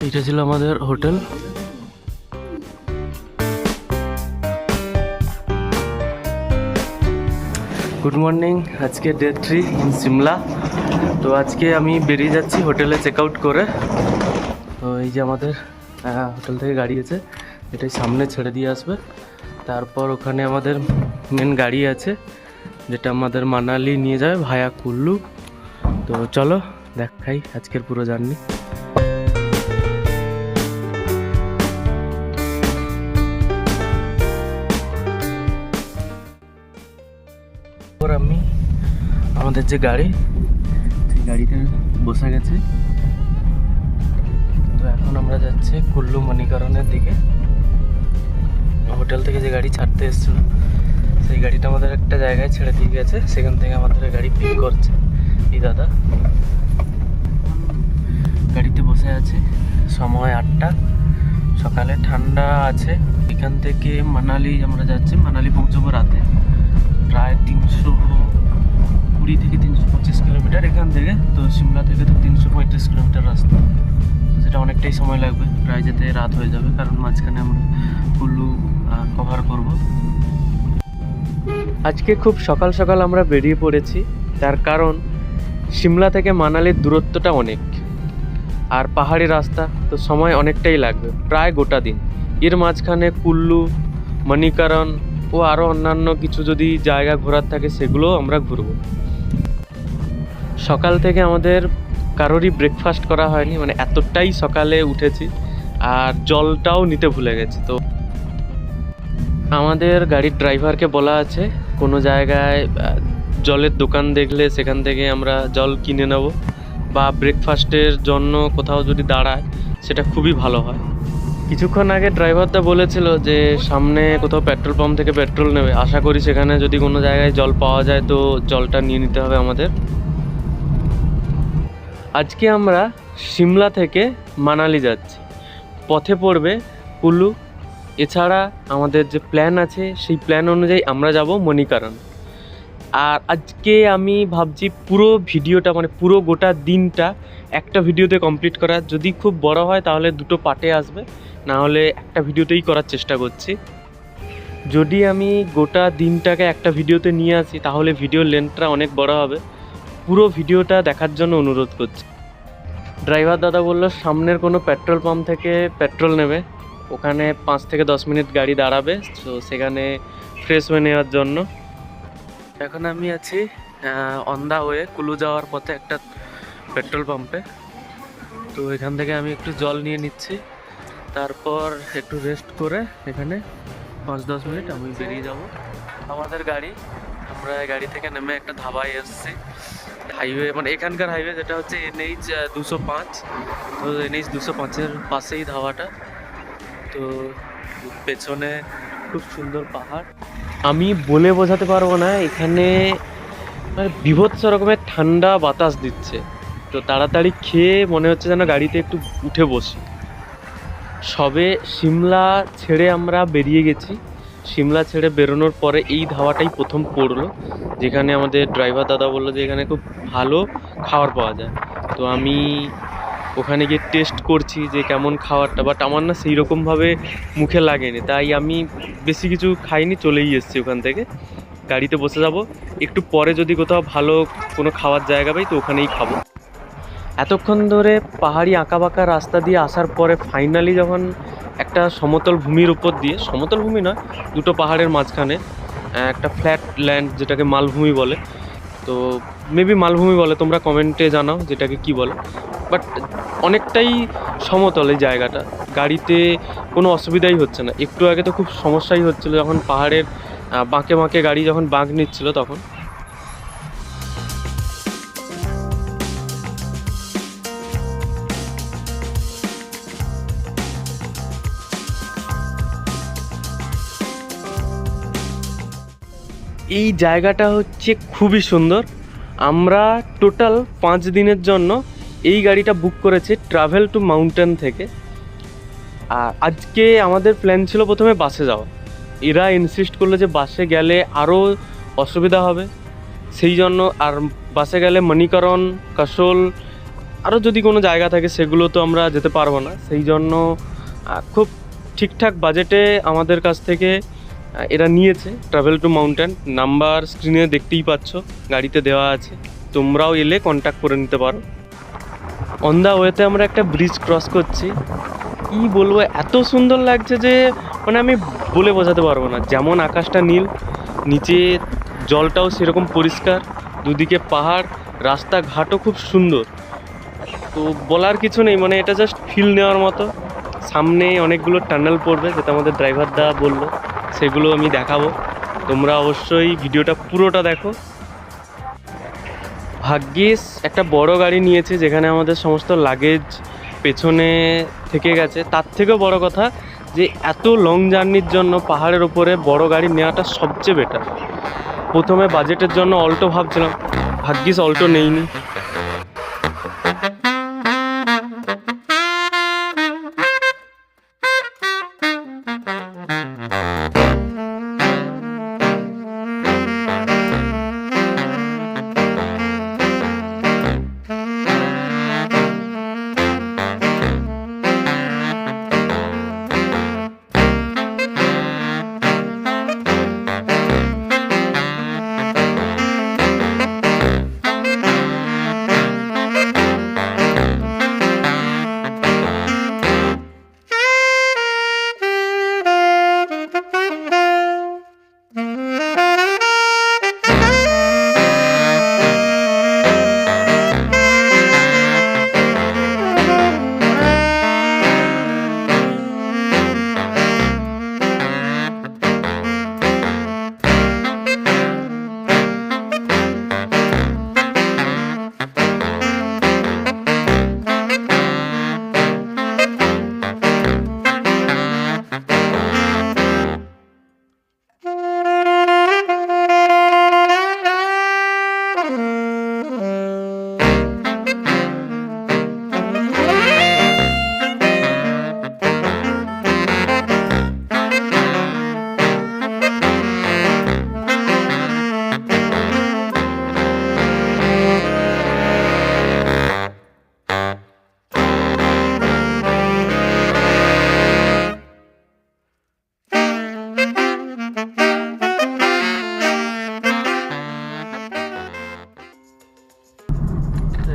এটা ছিল আমাদের হোটেল। গুড মর্নিং, আজকে ডে 3 ইন সিমলা। তো আজকে আমি বেরিয়ে যাচ্ছি হোটেলে চেক আউট করে। তো এই যে আমাদের হোটেল থেকে গাড়ি আছে, এটাই সামনে ছেড়ে দিয়ে আসবে। তারপর ওখানে আমাদের মেন গাড়ি আছে যেটা আমাদের মানালি নিয়ে যাবে ভায়া কুল্লু। তো চলো দেখাই আজকের পুরো জার্নি। আমি আমাদের যে গাড়ি, সেই গাড়িতে বসে গেছি। তো এখন আমরা যাচ্ছি কুল্লু মণিকরণের দিকে। হোটেল থেকে যে গাড়ি ছাড়তে এসেছিল সেই গাড়িটা আমাদের একটা জায়গায় ছেড়ে দিয়ে গেছে, সেখান থেকে আমাদের গাড়ি পিক করছে এই দাদা। গাড়িতে বসে আছে, সময় 8টা সকালে, ঠান্ডা আছে। এখান থেকে মানালি আমরা যাচ্ছি, মানালি পৌঁছবো রাতে, প্রায় 320 থেকে 325 কিলোমিটার এখান থেকে। তো সিমলা থেকে তো 335 কিলোমিটার রাস্তা, তো সেটা অনেকটাই সময় লাগবে, প্রায় যেতে রাত হয়ে যাবে, কারণ মাঝখানে আমরা কুল্লু কভার করব। আজকে খুব সকাল সকাল আমরা বেরিয়ে পড়েছি, তার কারণ সিমলা থেকে মানালির দূরত্বটা অনেক, আর পাহাড়ি রাস্তা, তো সময় অনেকটাই লাগবে, প্রায় গোটা দিন। এর মাঝখানে কুল্লু, মণিকরণ ও আরও অন্যান্য কিছু যদি জায়গা ঘোরার থাকে সেগুলোও আমরা ঘুরব। সকাল থেকে আমাদের কারোরই ব্রেকফাস্ট করা হয়নি, মানে এতটাই সকালে উঠেছি, আর জলটাও নিতে ভুলে গেছি। তো আমাদের গাড়ির ড্রাইভারকে বলা আছে কোনো জায়গায় জলের দোকান দেখলে সেখান থেকে আমরা জল কিনে নেব, বা ব্রেকফাস্টের জন্য কোথাও যদি দাঁড়ায় সেটা খুবই ভালো হয়। কিছুক্ষণ আগে ড্রাইভারটা বলেছিল যে সামনে কোথাও পেট্রোল পাম্প থেকে পেট্রোল নেবে, আশা করি সেখানে যদি কোনো জায়গায় জল পাওয়া যায় তো জলটা নিয়ে নিতে হবে আমাদের। আজকে আমরা সিমলা থেকে মানালি যাচ্ছি, পথে পড়বে কুল্লু। এছাড়া আমাদের যে প্ল্যান আছে সেই প্ল্যান অনুযায়ী আমরা যাব মণিকরণ। আর আজকে আমি ভাবছি পুরো ভিডিওটা, মানে পুরো গোটা দিনটা একটা ভিডিওতে কমপ্লিট করার। যদি খুব বড় হয় তাহলে দুটো পার্টে আসবে, না হলে একটা ভিডিওতেই করার চেষ্টা করছি। যদি আমি গোটা দিনটাকে একটা ভিডিওতে নিয়ে আসি তাহলে ভিডিও লেন্থটা অনেক বড় হবে। পুরো ভিডিওটা দেখার জন্য অনুরোধ করছি। ড্রাইভার দাদা বললো সামনের কোনো পেট্রোল পাম্প থেকে পেট্রোল নেবে, ওখানে 5 থেকে 10 মিনিট গাড়ি দাঁড়াবে, তো সেখানে ফ্রেশ হয়ে নেওয়ার জন্য। এখন আমি আছি অন দা ওয়ে কুলু যাওয়ার পথে একটা পেট্রোল পাম্পে। তো এখান থেকে আমি একটু জল নিয়ে নিচ্ছি, তারপর একটু রেস্ট করে এখানে 5-10 মিনিট আমি বেরিয়ে যাব। আমাদের গাড়ি, আমরা গাড়ি থেকে নেমে একটা ধাবায় এসেছি। হাইওয়ে, মানে এখানকার হাইওয়ে যেটা হচ্ছে NH 205। তো NH 205-এর পাশেই ধাবাটা। তো পেছনে খুব সুন্দর পাহাড়, আমি বলে বোঝাতে পারবো না। এখানে মানে বীভৎস রকমের ঠান্ডা বাতাস দিচ্ছে, তো তাড়াতাড়ি খেয়ে মনে হচ্ছে যেন গাড়িতে একটু উঠে বসি। সবে সিমলা ছেড়ে আমরা বেরিয়ে গেছি, সিমলা ছেড়ে বেরোনোর পরে এই ধাবাটাই প্রথম পড়লো, যেখানে আমাদের ড্রাইভার দাদা বললো যে এখানে খুব ভালো খাবার পাওয়া যায়। তো আমি ওখানে গিয়ে টেস্ট করছি যে কেমন খাবারটা, বাট আমার না সেই রকমভাবে মুখে লাগেনি, তাই আমি বেশি কিছু খাইনি, চলেই এসেছি ওখান থেকে। গাড়িতে বসে যাব, একটু পরে যদি কোথাও ভালো কোনো খাওয়ার জায়গা পাই তো ওখানেই খাবো। এতক্ষণ ধরে পাহাড়ি আঁকাবাঁকা রাস্তা দিয়ে আসার পরে ফাইনালি যখন একটা সমতল ভূমির উপর দিয়ে, সমতল ভূমি নয়, দুটো পাহাড়ের মাঝখানে একটা ফ্ল্যাট ল্যান্ড, যেটাকে মালভূমি বলে, তো মেবি মালভূমি বলে, তোমরা কমেন্টে জানাও যেটাকে কি বলে, বাট অনেকটাই সমতল এই জায়গাটা, গাড়িতে কোনো অসুবিধাই হচ্ছে না। একটু আগে তো খুব সমস্যাই হচ্ছিলো যখন পাহাড়ের বাঁকে বাঁকে গাড়ি যখন বাঁক নিচ্ছিল তখন। এই জায়গাটা হচ্ছে খুবই সুন্দর। আমরা টোটাল 5 দিনের জন্য এই গাড়িটা বুক করেছি ট্রাভেল টু মাউন্টেন থেকে। আর আজকে আমাদের প্ল্যান ছিল প্রথমে বাসে যাওয়া, এরা ইনসিস্ট করলো যে বাসে গেলে আরও অসুবিধা হবে, সেই জন্য। আর বাসে গেলে মণিকরণ, কাসোল আরও যদি কোনো জায়গা থাকে সেগুলো তো আমরা যেতে পারবো না, সেই জন্য খুব ঠিকঠাক বাজেটে আমাদের কাছ থেকে এরা নিয়েছে ট্রাভেল টু মাউন্টেন। নাম্বার স্ক্রিনে দেখতেই পাচ্ছ, গাড়িতে দেওয়া আছে, তোমরাও এলে কন্ট্যাক্ট করে নিতে পারো। অন দ্য ওয়েতে আমরা একটা ব্রিজ ক্রস করছি, কি বলবো, এত সুন্দর লাগছে যে মানে আমি বলে বোঝাতে পারবো না। যেমন আকাশটা নীল, নিচে জলটাও সেরকম পরিষ্কার, দুদিকে পাহাড়, রাস্তাঘাটও খুব সুন্দর। তো বলার কিছু নেই, মানে এটা জাস্ট ফিল নেওয়ার মতো। সামনে অনেকগুলো টানেল পড়বে, যেটা আমাদের ড্রাইভার দা বললো, সেগুলো আমি দেখাবো। তোমরা অবশ্যই ভিডিওটা পুরোটা দেখো। ভাগ্যিস একটা বড় গাড়ি নিয়েছে যেখানে আমাদের সমস্ত লাগেজ পেছনে থেকে গেছে। তার থেকেও বড় কথা যে এত লং জার্নির জন্য পাহাড়ের ওপরে বড় গাড়ি নেওয়াটা সবচেয়ে বেটার। প্রথমে বাজেটের জন্য অল্টো ভাবছিলাম, ভাগ্যিস অল্টো নেইনি।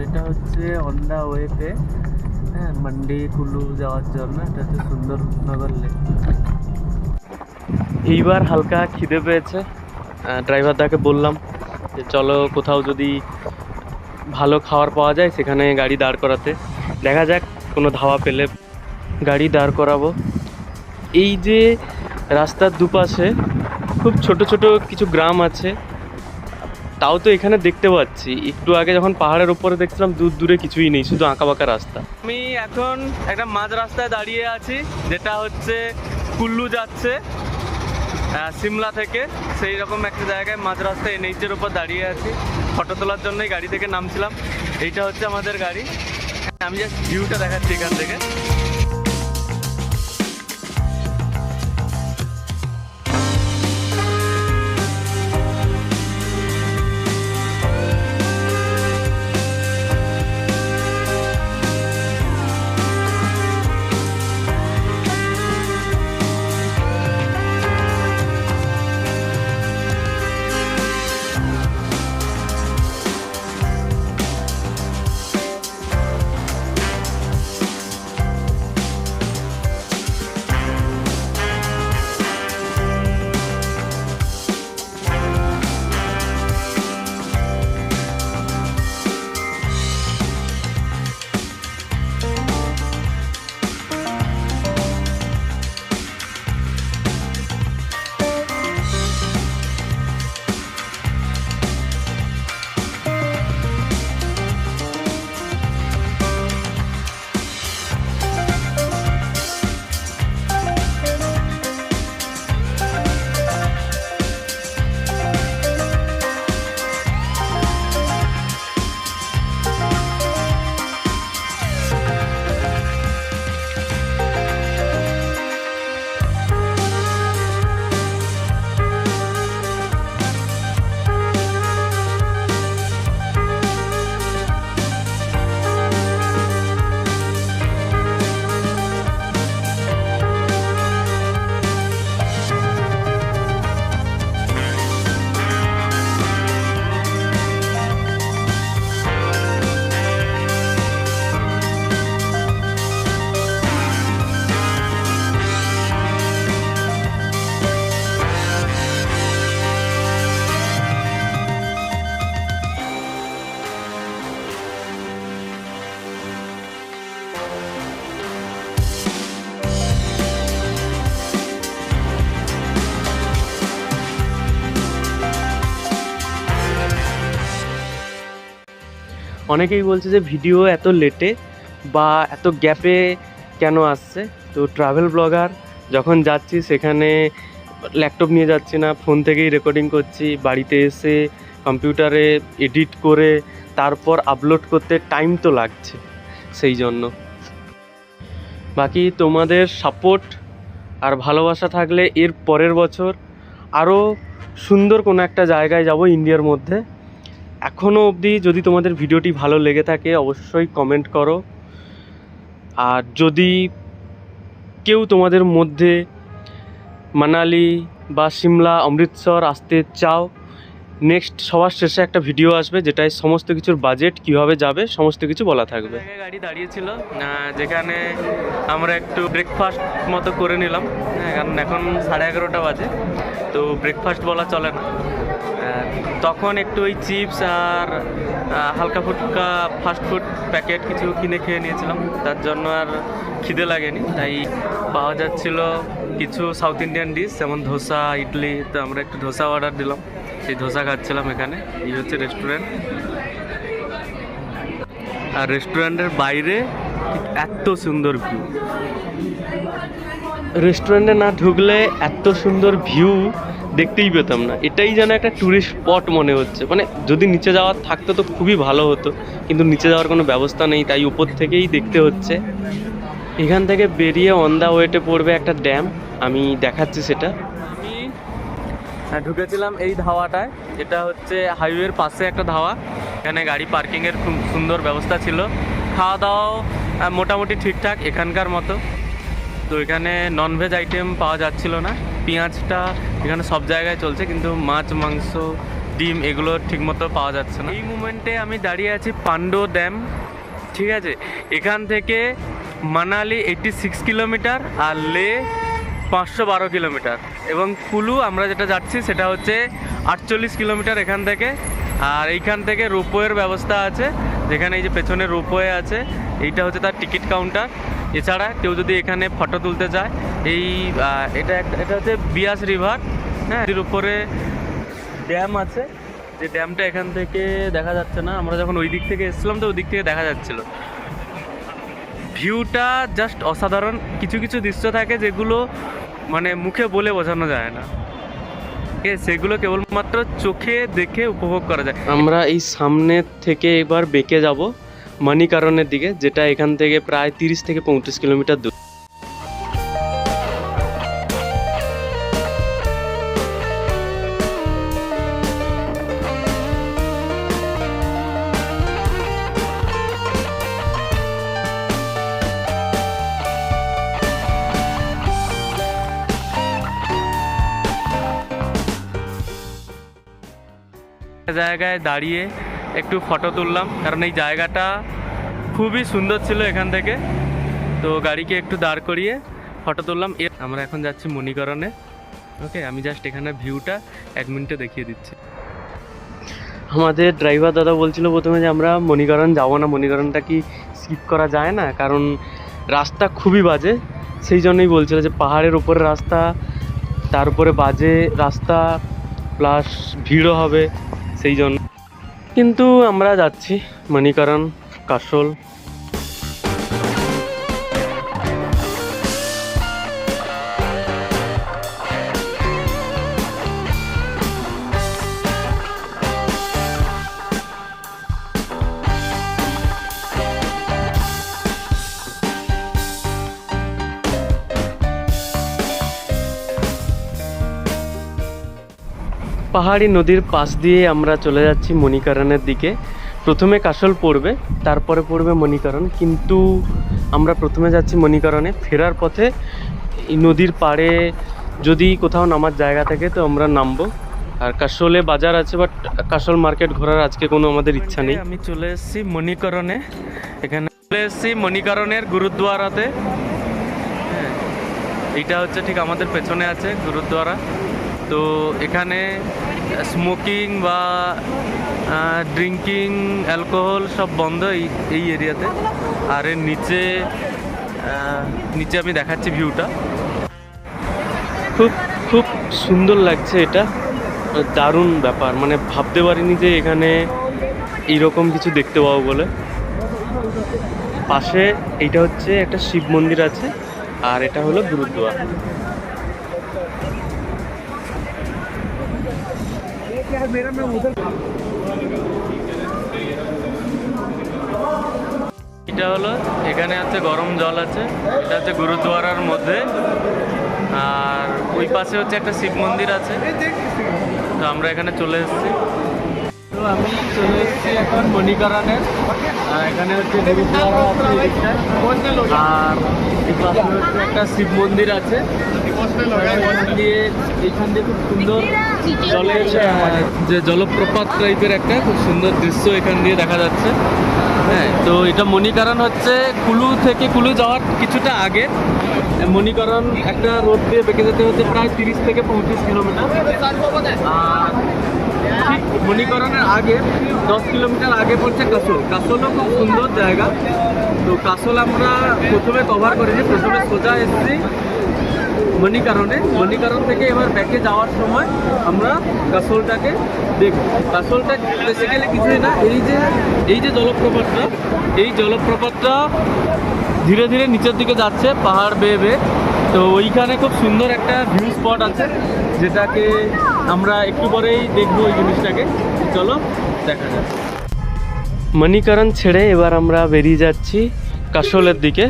এটা হচ্ছে অন দ্য ওয়েতে, হ্যাঁ, মান্ডি কুলু যাওয়ার জন্য। এটা হচ্ছে সুন্দরনগর লেক। এইবার হালকা খিদে পেয়েছে, ড্রাইভার দাকে বললাম যে চলো কোথাও যদি ভালো খাবার পাওয়া যায় সেখানে গাড়ি দাঁড় করাতে। দেখা যাক কোনো ধাবা পেলে গাড়ি দাঁড় করাবো। এই যে রাস্তার দুপাশে খুব ছোট ছোট কিছু গ্রাম আছে, তাও তো এখানে দেখতে পাচ্ছি। একটু আগে যখন পাহাড়ের উপরে দেখছিলাম দূর দূরে কিছুই নেই, শুধু আঁকাবাঁকা রাস্তা। আমি এখন একটা মাঝ রাস্তায় দাঁড়িয়ে আছি, যেটা হচ্ছে কুল্লু যাচ্ছে সিমলা থেকে। সেই রকম একটা জায়গায় মাঝ রাস্তায় এনএইচের উপর দাঁড়িয়ে আছি, ফটো তোলার জন্যই গাড়ি থেকে নামছিলাম। এইটা হচ্ছে আমাদের গাড়ি, আমি জাস্ট ভিউটা দেখাচ্ছি এখান থেকে। অনেকেই বলছে যে ভিডিও এত লেটে বা এত গ্যাপে কেন আসছে। তো ট্রাভেল ব্লগার যখন যাচ্ছি সেখানে ল্যাপটপ নিয়ে যাচ্ছি না, ফোন থেকেই রেকর্ডিং করছি। বাড়িতে এসে কম্পিউটারে এডিট করে তারপর আপলোড করতে টাইম তো লাগছে, সেই জন্য। বাকি তোমাদের সাপোর্ট আর ভালোবাসা থাকলে এর পরের বছর আরও সুন্দর কোনো একটা জায়গায় যাব ইন্ডিয়ার মধ্যে। এখনও অবধি যদি তোমাদের ভিডিওটি ভালো লেগে থাকে অবশ্যই কমেন্ট করো। আর যদি কেউ তোমাদের মধ্যে মানালি বা সিমলা, অমৃতসর আসতে চাও, নেক্সট সবার শেষে একটা ভিডিও আসবে যেটায় সমস্ত কিছুর বাজেট কীভাবে যাবে সমস্ত কিছু বলা থাকবে। গাড়ি দাঁড়িয়েছিল যেখানে আমরা একটু ব্রেকফাস্ট মতো করে নিলাম, কারণ এখন 11:30 বাজে, তো ব্রেকফাস্ট বলা চলে না। তখন একটু ওই চিপস আর হালকা ফুটকা ফাস্টফুড প্যাকেট কিছু কিনে খেয়ে নিয়েছিলাম, তার জন্য আর খিদে লাগেনি। তাই পাওয়া যাচ্ছিল কিছু সাউথ ইন্ডিয়ান ডিশ, যেমন ধোসা, ইডলি। তো আমরা একটু ধোসা অর্ডার দিলাম, সেই ধোসা খাচ্ছিলাম এখানে। এই হচ্ছে রেস্টুরেন্ট, আর রেস্টুরেন্টের বাইরে এত সুন্দর ভিউ। রেস্টুরেন্টে না ঢুকলে এত সুন্দর ভিউ দেখতেই পেতাম না। এটাই যেন একটা ট্যুরিস্ট স্পট মনে হচ্ছে। মানে যদি নিচে যাওয়ার থাকতো তো খুবই ভালো হতো, কিন্তু নিচে যাওয়ার কোনো ব্যবস্থা নেই, তাই উপর থেকেই দেখতে হচ্ছে। এখান থেকে বেরিয়ে অন দ্য ওয়েতে পড়বে একটা ড্যাম, আমি দেখাচ্ছি সেটা। আমি ঢুকেছিলাম এই ধাওয়াটায়, এটা হচ্ছে হাইওয়ের পাশে একটা ধাওয়া। এখানে গাড়ি পার্কিংয়ের খুব সুন্দর ব্যবস্থা ছিল, খাওয়া দাওয়াও মোটামুটি ঠিকঠাক এখানকার মতো। তো এখানে ননভেজ আইটেম পাওয়া যাচ্ছিল না, পেঁয়াজটা এখানে সব জায়গায় চলছে, কিন্তু মাছ, মাংস, ডিম এগুলো ঠিকমতো পাওয়া যাচ্ছে না। এই মুমেন্টে আমি দাঁড়িয়ে আছি পান্ডো ড্যাম, ঠিক আছে। এখান থেকে মানালি 86 কিলোমিটার আর লে 512 কিলোমিটার, এবং কুলু আমরা যেটা যাচ্ছি সেটা হচ্ছে 48 কিলোমিটার এখান থেকে। আর এইখান থেকে রোপওয়ের ব্যবস্থা আছে, যেখানে এই যে পেছনে রোপওয়ে আছে, এইটা হচ্ছে তার টিকিট কাউন্টার। এছাড়া কেউ যদি এখানে ফটো তুলতে চায়, এটা হচ্ছে বিয়াস রিভার, হ্যাঁ, এর উপরে ড্যাম আছে, যে ড্যামটা এখান থেকে দেখা যাচ্ছে না। আমরা যখন ওই দিক থেকে এসেছিলাম তো ওই দিক থেকে দেখা যাচ্ছিল। ভিউটা জাস্ট অসাধারণ। কিছু কিছু দৃশ্য থাকে যেগুলো মানে মুখে বলে বোঝানো যায় না, সেগুলো কেবলমাত্র চোখে দেখে উপভোগ করা যায়। আমরা এই সামনের থেকে এবার বেঁকে যাব মণিকরণের দিকে, যেটা এখান থেকে প্রায় 30 থেকে 35 কিলোমিটার দূর। জায়গায় দাঁড়িয়ে একটু ফটো তুললাম, কারণ এই জায়গাটা খুবই সুন্দর ছিল এখান থেকে। তো গাড়িকে একটু দাঁড় করিয়ে ফটো তুললাম। আমরা এখন যাচ্ছি মণিকরণে। ওকে, আমি জাস্ট এখানে ভিউটা 1 মিনিটে দেখিয়ে দিচ্ছি। আমাদের ড্রাইভার দাদা বলছিল প্রথমে যে আমরা মণিকরণ যাবো না, মণিকরণটা কি স্কিপ করা যায় না, কারণ রাস্তা খুবই বাজে। সেই জন্যই বলছিল যে পাহাড়ের উপরে রাস্তা, তার উপরে বাজে রাস্তা, প্লাস ভিড়ও হবে, সেই জন্য। কিন্তু আমরা যাচ্ছি মণিকরণ, কাশল। পাহাড়ি নদীর পাশ দিয়ে আমরা চলে যাচ্ছি মণিকরণের দিকে। প্রথমে কাশল পড়বে, তারপরে পড়বে মণিকরণ, কিন্তু আমরা প্রথমে যাচ্ছি মণিকরণে। ফেরার পথে এই নদীর পাড়ে যদি কোথাও নামার জায়গা থাকে তো আমরা নামবো। আর কাশলে বাজার আছে, বাট কাশল মার্কেট ঘোরার আজকে কোনো আমাদের ইচ্ছা নেই। আমি চলে এসেছি মণিকরণে, এখানে চলে এসেছি মণিকরণের গুরুদ্বারাতে। হ্যাঁ, এইটা হচ্ছে ঠিক আমাদের পেছনে আছে গুরুদ্বারা। তো এখানে স্মোকিং বা ড্রিঙ্কিং, অ্যালকোহল সব বন্ধ এই এরিয়াতে। আর এর নিচে আমি দেখাচ্ছি ভিউটা, খুব খুব সুন্দর লাগছে। এটা দারুণ ব্যাপার, মানে ভাবতে পারিনি যে এখানে এইরকম কিছু দেখতে পাবো বলে। পাশে এইটা হচ্ছে একটা শিব মন্দির আছে, আর এটা হলো গুরুদ্বার। এটা হলো, এখানে আছে গরম জল আছে, এটা হচ্ছে গুরুদ্বারার মধ্যে। আর ওই পাশে হচ্ছে একটা শিব মন্দির আছে। তো আমরা এখানে চলে এসেছি। তো আমি চলে এসেছি এখন মণিকরণে। এখানে হচ্ছে গুরুদ্বারা আছে এদিকটায়, আর এই পাশে হচ্ছে একটা শিব মন্দির আছে। এইখান দিয়ে খুব সুন্দর জলের যে জলপ্রপাত টাইপের একটা খুব সুন্দর দৃশ্য এখান দিয়ে দেখা যাচ্ছে। হ্যাঁ, তো এটা মণিকরণ হচ্ছে কুলু থেকে, কুলু যাওয়ার কিছুটা আগে মণিকরণ একটা রোড দিয়ে বেঁকে যেতে হচ্ছে প্রায় 30 থেকে 35 কিলোমিটার। আর ঠিক মণিকরণের আগে 10 কিলোমিটার আগে পড়ছে কাসল। কাসলও খুব সুন্দর জায়গা। তো কাসল আমরা প্রথমে কভার করিনি, প্রথমে সোজা এসেছি মণিকরণে। মণিকরণ থেকে এবার ব্যাকে যাওয়ার সময় আমরা কাসলটাকে দেখব। কাসলটা বেসিক্যালি কিছুই না, এই যে জলপ্রপাতটা, এই জলপ্রপাতটা ধীরে ধীরে নিচের দিকে যাচ্ছে পাহাড় বেয়ে বেয়ে। তো ওইখানে খুব সুন্দর একটা ভিউ স্পট আছে, যেটাকে আমরা একটু পরেই দেখবো ওই জিনিসটাকে। চলো দেখা যাক। মণিকরণ ছেড়ে এবার আমরা বেরিয়ে যাচ্ছি কাসলের দিকে।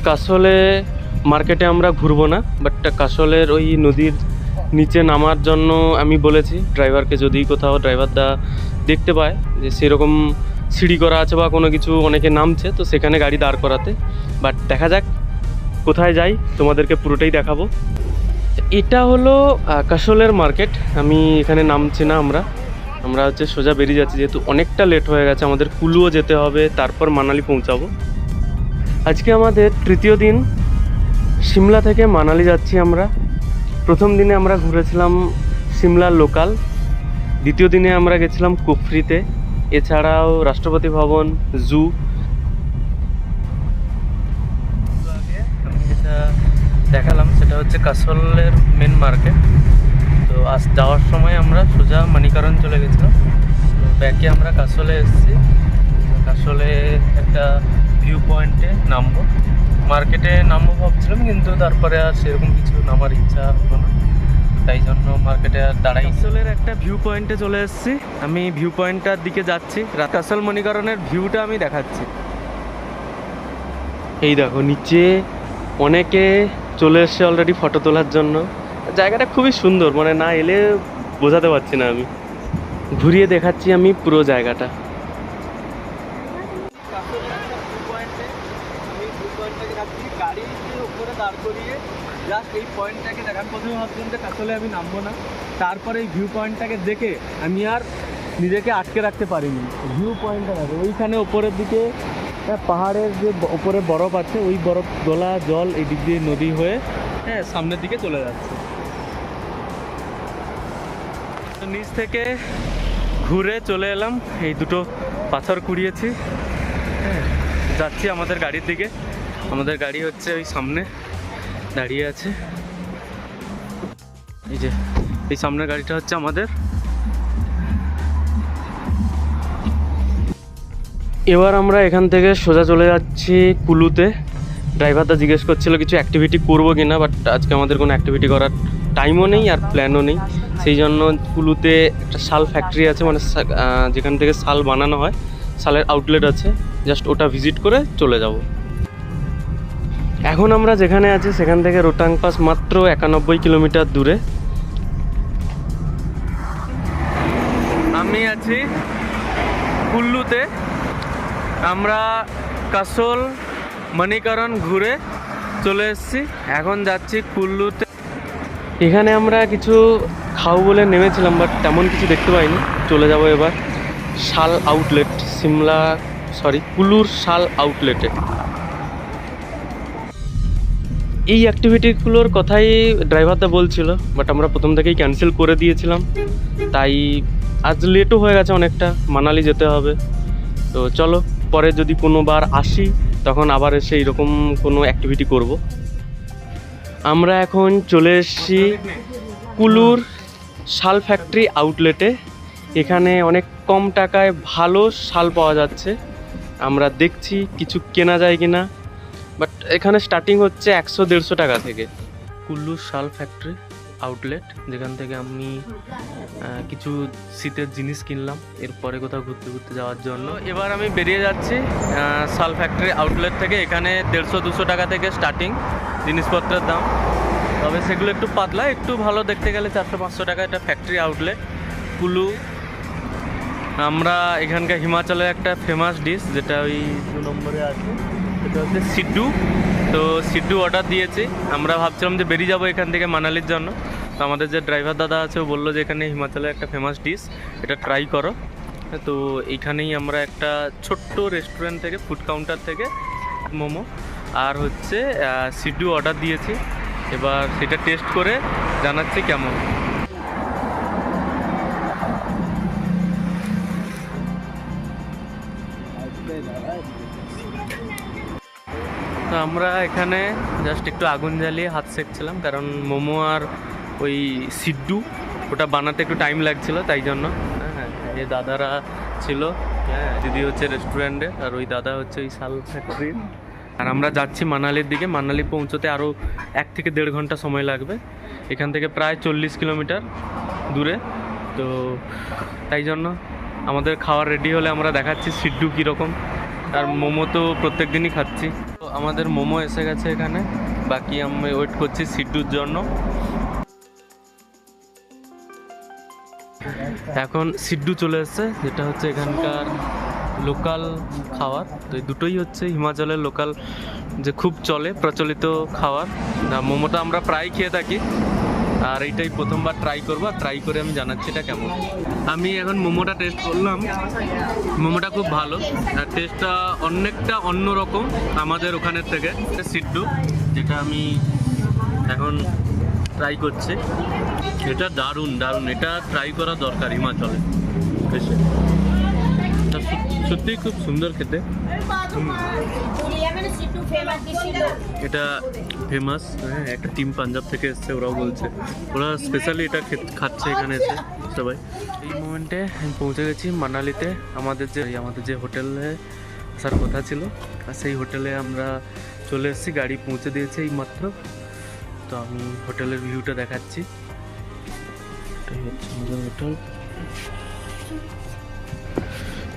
কাসলে মার্কেটে আমরা ঘুরবো না, বাট কাসলের ওই নদীর নিচে নামার জন্য আমি বলেছি ড্রাইভারকে, যদি কোথাও ড্রাইভারদা দেখতে পায় যে সেরকম সিঁড়ি করা আছে বা কোনো কিছু, অনেকে নামছে, তো সেখানে গাড়ি দাঁড় করাতে। বাট দেখা যাক কোথায় যাই, তোমাদেরকে পুরোটাই দেখাবো। এটা হলো কাসলের মার্কেট। আমি এখানে নামছি না, আমরা হচ্ছে সোজা বেরিয়ে যাচ্ছি, যেহেতু অনেকটা লেট হয়ে গেছে। আমাদের কুলুও যেতে হবে, তারপর মানালি পৌঁছাবো। আজকে আমাদের তৃতীয় দিন। সিমলা থেকে মানালি যাচ্ছি আমরা। প্রথম দিনে আমরা ঘুরেছিলাম সিমলার লোকাল, দ্বিতীয় দিনে আমরা গেছিলাম কুফরিতে, এছাড়াও রাষ্ট্রপতি ভবন, জু। আমি যেটা দেখালাম সেটা হচ্ছে কাসলের মেন মার্কেট। তো আজ যাওয়ার সময় আমরা সোজা মণিকরণ চলে গেছিলাম, তো ব্যাকে আমরা কাসলে এসেছি। কাসলে একটা ভিউ পয়েন্টে নামবো, মার্কেটে নামবো ভাবছিলাম, কিন্তু তারপরে আর সেরকম কিছু নামার ইচ্ছা হলো না, তাই জন্য মার্কেটে আর দাঁড়াই। কাসলের একটা ভিউ পয়েন্টে চলে এসেছি, আমি ভিউ পয়েন্টটার দিকে যাচ্ছি। কাসল মণিকরণের ভিউটা আমি দেখাচ্ছি। এই দেখো নিচে অনেকে চলে এসছে অলরেডি ফটো তোলার জন্য। জায়গাটা খুবই সুন্দর, মানে না এলে বোঝাতে পারছি না। আমি ঘুরিয়ে দেখাচ্ছি আমি পুরো জায়গাটা। গাড়ির উপরে দাঁড় করিয়ে জাস্ট এই পয়েন্টটাকে দেখা। প্রথমে ভাবছিলাম যে কাসলে আমি নামবো না, তারপরে এই ভিউ পয়েন্টটাকে দেখে আমি আর নিজেকে আটকে রাখতে পারিনি। ভিউ পয়েন্টটা দেখো, ওইখানে ওপরের দিকে পাহাড়ের যে ওপরে বরফ আছে, ওই বরফ গলা জল এই দিক দিয়ে নদী হয়ে সামনের দিকে চলে যাচ্ছে। তো নিচ থেকে ঘুরে চলে এলাম, এই দুটো পাথর কুড়িয়েছি। যাচ্ছি আমাদের গাড়ির দিকে। আমাদের গাড়ি হচ্ছে ওই সামনে দাঁড়িয়ে আছে, এই যে এই সামনের গাড়িটা হচ্ছে আমাদের। এবার আমরা এখান থেকে সোজা চলে যাচ্ছি কুলুতে। ড্রাইভারটা জিজ্ঞেস করছিল কিছু অ্যাক্টিভিটি করবো কিনা, বাট আজকে আমাদের কোনো অ্যাক্টিভিটি করার টাইমও নেই আর প্ল্যানও নেই। সেই জন্য কুলুতে একটা শাল ফ্যাক্টরি আছে, মানে যেখান থেকে শাল বানানো হয়, শালের আউটলেট আছে, জাস্ট ওটা ভিজিট করে চলে যাব। এখন আমরা যেখানে আছি সেখান থেকে রোটাং পাস মাত্র 91 কিলোমিটার দূরে। আমি আছি কুল্লুতে। আমরা কাসল মণিকরণ ঘুরে চলে এসেছি, এখন যাচ্ছি কুল্লুতে। এখানে আমরা কিছু খাও বলে নেমেছিলাম, বাট তেমন কিছু দেখতে পাইনি। চলে যাব এবার শাল আউটলেট, কুলুর শাল আউটলেটে। এই অ্যাক্টিভিটিগুলোর কথাই ড্রাইভারদা বলছিল, বাট আমরা প্রথম থেকেই ক্যান্সেল করে দিয়েছিলাম। তাই আজ লেটও হয়ে গেছে অনেকটা, মানালি যেতে হবে। তো চলো পরে যদি কোনো বার আসি তখন আবার এসে এইরকম কোনো অ্যাক্টিভিটি করব। আমরা এখন চলে এসেছি কুলুর শাল ফ্যাক্টরি আউটলেটে। এখানে অনেক কম টাকায় ভালো শাল পাওয়া যাচ্ছে। আমরা দেখছি কিছু কেনা যায় কি না, বাট এখানে স্টার্টিং হচ্ছে 100-150 টাকা থেকে। কুল্লু শাল ফ্যাক্টরি আউটলেট, যেখান থেকে আমি কিছু শীতের জিনিস কিনলাম এরপরে কোথাও ঘুরতে ঘুরতে যাওয়ার জন্য। এবার আমি বেরিয়ে যাচ্ছি শাল ফ্যাক্টরি আউটলেট থেকে। এখানে 150-200 টাকা থেকে স্টার্টিং জিনিসপত্রের দাম, তবে সেগুলো একটু পাতলা, একটু ভালো দেখতে গেলে 400-500 টাকা। এটা ফ্যাক্টরি আউটলেট কুলু। আমরা এখানকার হিমাচলের একটা ফেমাস ডিশ, যেটা ওই 2 নম্বরে আছে, সেটা হচ্ছে সিড্ডু। তো সিড্ডু অর্ডার দিয়েছি। আমরা ভাবছিলাম যে বেরিয়ে যাবো এখান থেকে মানালির জন্য। তো আমাদের যে ড্রাইভার দাদা আছে ও বললো যে এখানে হিমাচলের একটা ফেমাস ডিশ, এটা ট্রাই করো। তো এইখানেই আমরা একটা ছোট্ট রেস্টুরেন্ট থেকে, ফুড কাউন্টার থেকে মোমো আর হচ্ছে সিড্ডু অর্ডার দিয়েছি। এবার সেটা টেস্ট করে জানাচ্ছি কেমন। তো আমরা এখানে জাস্ট একটু আগুন জ্বালিয়ে হাত সেঁকছিলাম, কারণ মোমো আর ওই সিড্ডু ওটা বানাতে একটু টাইম লাগছিল, তাই জন্য। হ্যাঁ, এই দাদারা ছিল, হ্যাঁ, দিদি হচ্ছে রেস্টুরেন্টে, আর ওই দাদা হচ্ছে ওই শাল ফ্যাক্টরির। আর আমরা যাচ্ছি মানালির দিকে। মানালি পৌঁছতে আরও 1 থেকে 1.5 ঘন্টা সময় লাগবে। এখান থেকে প্রায় 40 কিলোমিটার দূরে। তো তাই জন্য আমাদের খাওয়ার রেডি হলে আমরা দেখাচ্ছি সিড্ডু কীরকম। আর মোমো তো প্রত্যেক দিনই খাচ্ছি। তো আমাদের মোমো এসে গেছে এখানে, বাকি আমি ওয়েট করছি সিড্ডুর জন্য। এখন সিড্ডু চলে এসছে, যেটা হচ্ছে এখানকার লোকাল খাবার। তো এই দুটোই হচ্ছে হিমাচলের লোকাল, যে খুব চলে প্রচলিত খাবার। মোমোটা আমরা প্রায় খেয়ে থাকি, আর এইটাই প্রথমবার ট্রাই করবো। আর ট্রাই করে আমি জানাচ্ছি এটা কেমন। আমি এখন মোমোটা টেস্ট করলাম, মোমোটা খুব ভালো, আর টেস্টটা অনেকটা অন্যরকম আমাদের ওখানের থেকে। সিড্ডু যেটা আমি এখন ট্রাই করছি, এটা দারুণ দারুণ, এটা ট্রাই করা দরকার হিমাচলে এসে। সত্যিই খুব সুন্দর খেতে। এটা ফেমাস, হ্যাঁ, একটা টিম পাঞ্জাব থেকে এসছে, ওরাও বলছে ওরা স্পেশালি এটা খাচ্ছে এখানে এসে সবাই। এই মোমেন্টে আমি পৌঁছে গেছি মানালিতে। আমাদের যে হোটেলে আসার কথা ছিল, আর সেই হোটেলে আমরা চলে এসেছি। গাড়ি পৌঁছে দিয়েছে এই মাত্র। তো আমি হোটেলের ভিউটা দেখাচ্ছি। এটাই হচ্ছে আমাদের হোটেল।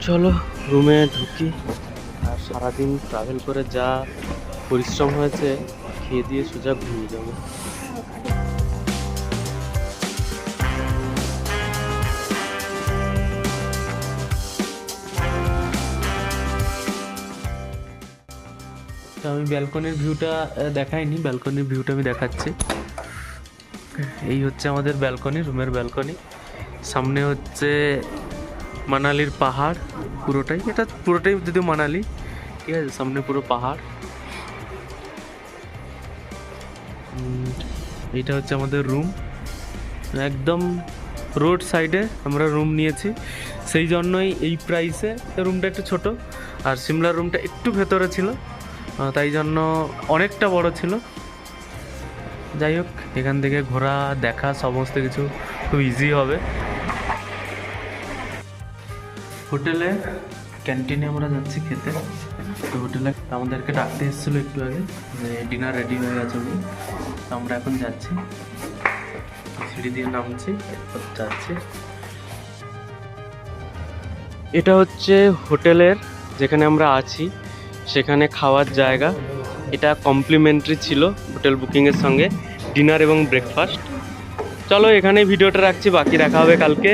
চলো রুমে ঢুকি। আর সারাদিন ট্রাভেল করে যা পরিশ্রম হয়েছে, খেয়ে দিয়ে সোজা ঘুমিয়ে যাবো। তো আমি ব্যালকনির ভিউটা দেখাইনি, ব্যালকনির ভিউটা আমি দেখাচ্ছি। এই হচ্ছে আমাদের ব্যালকনি, রুমের ব্যালকনি। সামনে হচ্ছে মানালির পাহাড়, পুরোটাই যদিও মানালি, ঠিক আছে। সামনে পুরো পাহাড়। এইটা হচ্ছে আমাদের রুম, একদম রোড সাইডে আমরা রুম নিয়েছি। সেই জন্যই এই প্রাইসে রুমটা একটু ছোট, আর সিমলার রুমটা একটু ভেতরে ছিল, তাই জন্য অনেকটা বড় ছিল। যাই হোক, এখান থেকে ঘোরা দেখা সমস্ত কিছু খুব ইজি হবে। হোটেলে ক্যান্টিনে আমরা যাচ্ছি খেতে। তো হোটেলে আমাদেরকে ডাকতে এসেছিলো একটু আগে, যে ডিনার রেডি হয়ে গেছে বলে। তো আমরা এখন যাচ্ছি, সিঁড়ি দিয়ে নামছি, এরপর যাচ্ছি। এটা হচ্ছে হোটেলের যেখানে আমরা আছি, সেখানে খাওয়ার জায়গা। এটা কমপ্লিমেন্টারি ছিল হোটেল বুকিংয়ের সঙ্গে, ডিনার এবং ব্রেকফাস্ট। চলো এখানে ভিডিওটা রাখছি, বাকি দেখা হবে কালকে।